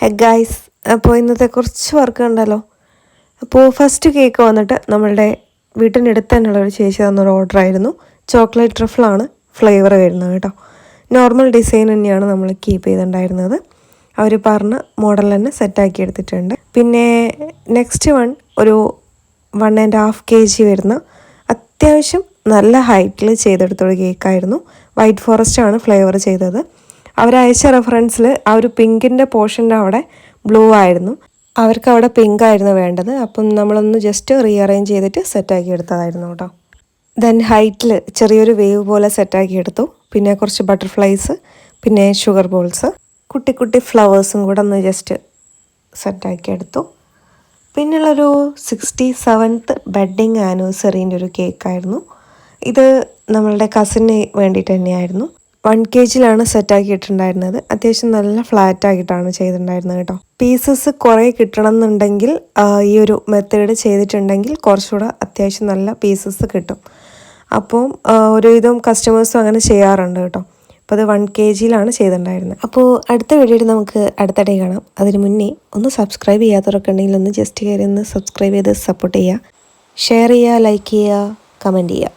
Hey guys, അപ്പോൾ ഇന്നത്തെ കുറച്ച് വർക്ക് ഉണ്ടല്ലോ. അപ്പോൾ ഫസ്റ്റ് കേക്ക് വന്നിട്ട് നമ്മളുടെ വീട്ടിനടുത്ത് തന്നെയുള്ള ഒരു ചേച്ചി തന്നൊരു ഓർഡർ ആയിരുന്നു. ചോക്ലേറ്റ് ട്രഫിളാണ് ഫ്ലേവർ വരുന്നത് കേട്ടോ. നോർമൽ ഡിസൈൻ തന്നെയാണ് നമ്മൾ കീപ്പ് ചെയ്തിട്ടുണ്ടായിരുന്നത്. അവർ പറഞ്ഞ മോഡൽ തന്നെ സെറ്റാക്കി എടുത്തിട്ടുണ്ട്. പിന്നെ നെക്സ്റ്റ് ഒരു 1.5 kg വരുന്ന അത്യാവശ്യം നല്ല ഹൈറ്റിൽ ചെയ്തെടുത്തൊരു കേക്കായിരുന്നു. വൈറ്റ് ഫോറസ്റ്റ് ആണ് ഫ്ലേവർ ചെയ്തത്. അവരയച്ച റെഫറൻസിൽ ആ ഒരു പിങ്കിൻ്റെ പോർഷൻ്റെ അവിടെ ബ്ലൂ ആയിരുന്നു. അവർക്ക് അവിടെ പിങ്ക് ആയിരുന്നു വേണ്ടത്. അപ്പം നമ്മളൊന്ന് ജസ്റ്റ് റീഅറേഞ്ച് ചെയ്തിട്ട് സെറ്റാക്കി എടുത്തതായിരുന്നു കേട്ടോ. ദെൻ ഹൈറ്റിൽ ചെറിയൊരു വേവ് പോലെ സെറ്റാക്കി എടുത്തു. പിന്നെ കുറച്ച് ബട്ടർഫ്ലൈസ്, പിന്നെ ഷുഗർ ബോൾസ്, കുട്ടി കുട്ടി ഫ്ലവേഴ്സും കൂടെ ഒന്ന് ജസ്റ്റ് സെറ്റാക്കി എടുത്തു. പിന്നുള്ളൊരു 67th വെഡ്ഡിങ് ആനിവേഴ്സറീൻ്റെ ഒരു കേക്കായിരുന്നു. ഇത് നമ്മളുടെ കസിന് വേണ്ടിയിട്ട് തന്നെയായിരുന്നു. 1 kg സെറ്റാക്കിയിട്ടുണ്ടായിരുന്നത്. അത്യാവശ്യം നല്ല ഫ്ലാറ്റ് ആക്കിയിട്ടാണ് ചെയ്തിട്ടുണ്ടായിരുന്നത് കേട്ടോ. പീസസ് കുറേ കിട്ടണം എന്നുണ്ടെങ്കിൽ ഈ ഒരു മെത്തേഡ് ചെയ്തിട്ടുണ്ടെങ്കിൽ കുറച്ചുകൂടെ അത്യാവശ്യം നല്ല പീസസ് കിട്ടും. അപ്പോൾ ഒരുവിധം കസ്റ്റമേഴ്സും അങ്ങനെ ചെയ്യാറുണ്ട് കേട്ടോ. അപ്പോൾ അത് 1 kg ചെയ്തിട്ടുണ്ടായിരുന്നത്. അപ്പോൾ അടുത്ത വീഡിയോയിൽ നമുക്ക് അടുത്തിടെ കാണാം. അതിന് മുന്നേ ഒന്ന് സബ്സ്ക്രൈബ് ചെയ്യാത്തവരൊക്കെ ഉണ്ടെങ്കിൽ ഒന്ന് ജസ്റ്റ് കയറി ഒന്ന് സബ്സ്ക്രൈബ് ചെയ്ത് സപ്പോർട്ട് ചെയ്യുക, ഷെയർ ചെയ്യുക, ലൈക്ക് ചെയ്യുക, കമൻറ്റ് ചെയ്യുക.